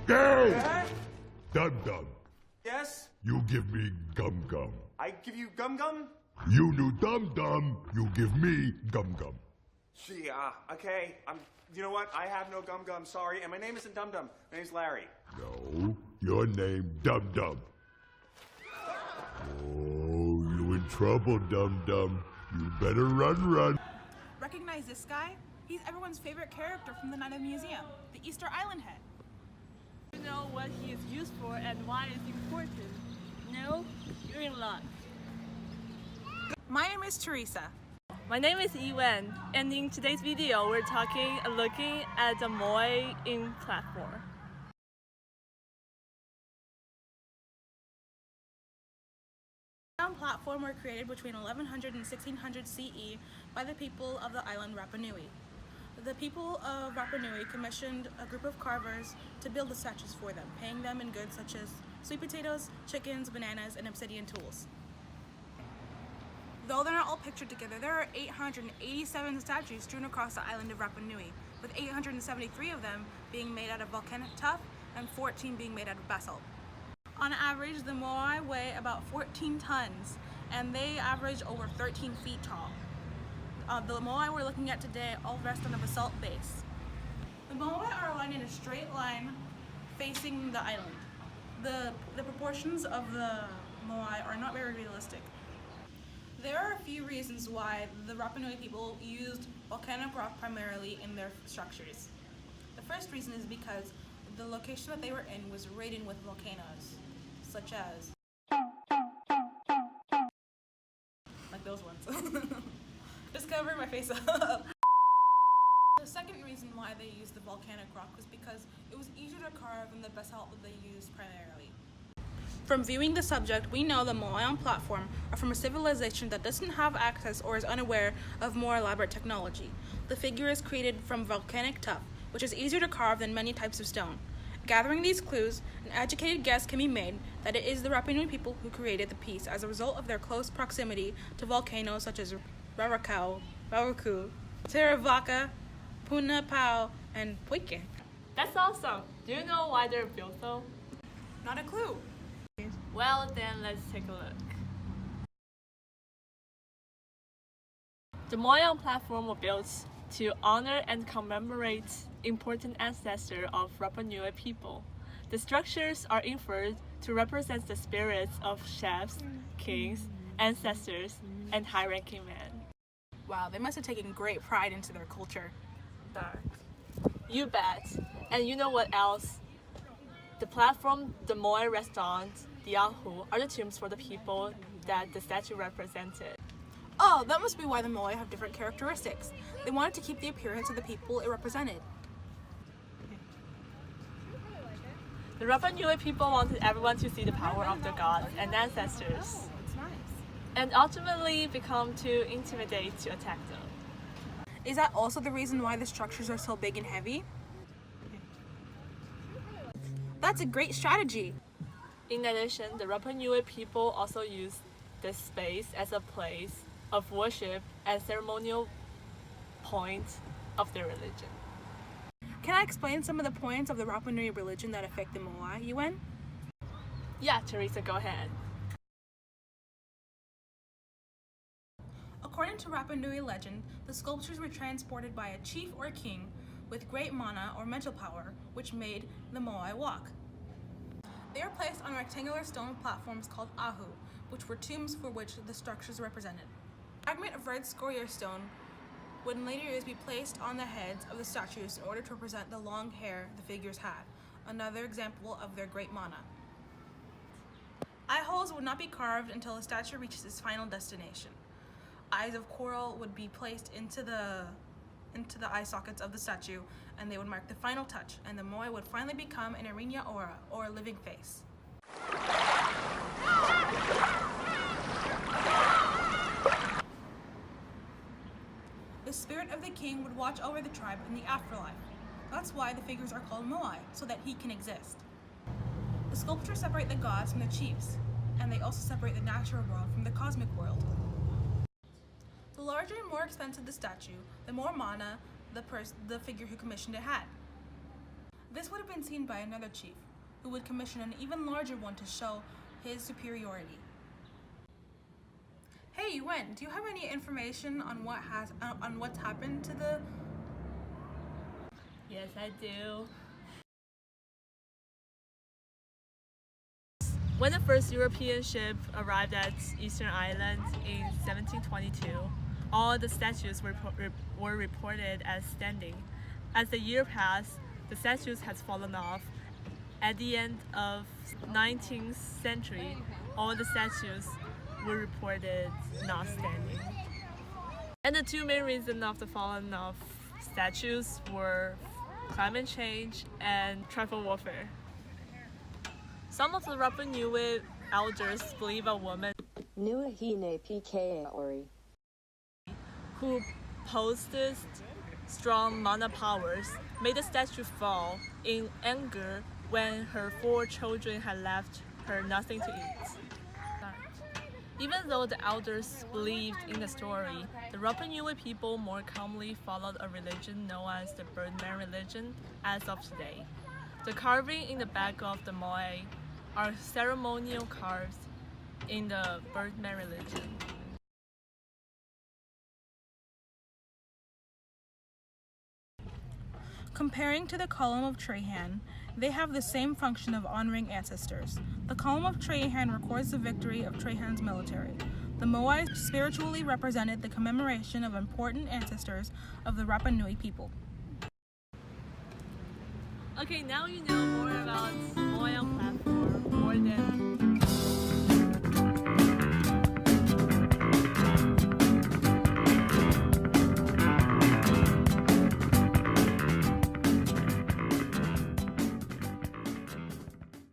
Hey! Dum-dum, Yes? you give me gum-gum. I give you gum-gum? You knew dum-dum, you give me gum-gum. Gee, okay. You know what? I have no gum-gum, sorry. And my name isn't Dum-Dum. My name's Larry. No, your name Dum-Dum. Oh, you in trouble, Dum-Dum. You better run. Recognize this guy? He's everyone's favorite character from the Night of the Museum, the Easter Island Head. You know what he is used for and why it's important. No, you're in luck. My name is Teresa. My name is Yiwen, and in today's video, we're looking at the Moai in platform. The platform were created between 1100 and 1600 CE by the people of the island Rapa Nui. The people of Rapa Nui commissioned a group of carvers to build the statues for them, paying them in goods such as sweet potatoes, chickens, bananas, and obsidian tools. Though they're not all pictured together, there are 887 statues strewn across the island of Rapa Nui, with 873 of them being made out of volcanic tuff and 14 being made out of basalt. On average, the Moai weigh about 14 tons, and they average over 13 feet tall. The Moai we're looking at today all rest on a basalt base. The Moai are aligned in a straight line facing the island. The proportions of the Moai are not very realistic. There are a few reasons why the Rapa Nui people used volcanic rock primarily in their structures. The first reason is because the location that they were in was ridden with volcanoes, such as like those ones. Just covering my face up. The second reason why they used the volcanic rock was because it was easier to carve than the basalt that they used primarily. From viewing the subject, we know the Moai on platform are from a civilization that doesn't have access or is unaware of more elaborate technology. The figure is created from volcanic tuff, which is easier to carve than many types of stone. Gathering these clues, an educated guess can be made that it is the Rapa Nui people who created the piece as a result of their close proximity to volcanoes such as Rarakau, Raraku, Teravaka, Punapau, and Poike. That's awesome. Do you know why they're built though? Not a clue. Well, then let's take a look. The Moai on platform were built to honor and commemorate important ancestors of Rapa Nui people. The structures are inferred to represent the spirits of chefs, kings, ancestors, and high-ranking men. Wow, they must have taken great pride into their culture. You bet. And you know what else? The platform, the Moai restaurant, the Ahu are the tombs for the people that the statue represented. Oh, that must be why the Moai have different characteristics. They wanted to keep the appearance of the people it represented. The Rapa Nui people wanted everyone to see the power of their gods and ancestors, It's nice. and ultimately become too intimidated to attack them. Is that also the reason why the structures are so big and heavy? That's a great strategy. In addition, the Rapa Nui people also used this space as a place of worship and ceremonial point of their religion. Can I explain some of the points of the Rapa Nui religion that affect the Moai, Yiwen? Yeah, Teresa, go ahead. According to Rapa Nui legend, the sculptures were transported by a chief or king with great mana or mental power, which made the Moai walk. They are placed on rectangular stone platforms called ahu, which were tombs for which the structures represented. A fragment of red scoria stone would in later years be placed on the heads of the statues in order to represent the long hair the figures had, another example of their great mana. Eye holes would not be carved until a statue reaches its final destination. Eyes of coral would be placed into the eye sockets of the statue, and they would mark the final touch, and the Moai would finally become an Arinya aura, or a living face. The spirit of the king would watch over the tribe in the afterlife. That's why the figures are called Moai, so that he can exist. The sculptures separate the gods from the chiefs, and they also separate the natural world from the cosmic world. The larger and more expensive the statue, the more mana the figure who commissioned it had. This would have been seen by another chief, who would commission an even larger one to show his superiority. Hey Yiwen, do you have any information on what's happened to the... Yes, I do. When the first European ship arrived at Eastern Island in 1722, all the statues were reported as standing. As the year passed, the statues had fallen off. At the end of 19th century, all the statues were reported not standing. And the two main reasons of the falling off statues were climate change and tribal warfare. Some of the Rapa Nui elders believe a woman who possessed strong mana powers made the statue fall in anger when her 4 children had left her nothing to eat. Even though the elders believed in the story, the Rapa Nui people more commonly followed a religion known as the Birdman religion as of today. The carving in the back of the Moai are ceremonial carves in the Birdman religion. Comparing to the column of Trahan, they have the same function of honoring ancestors. The column of Trahan records the victory of Trahan's military. The Moai spiritually represented the commemoration of important ancestors of the Rapa Nui people. Okay, now you know more about Moai platform more than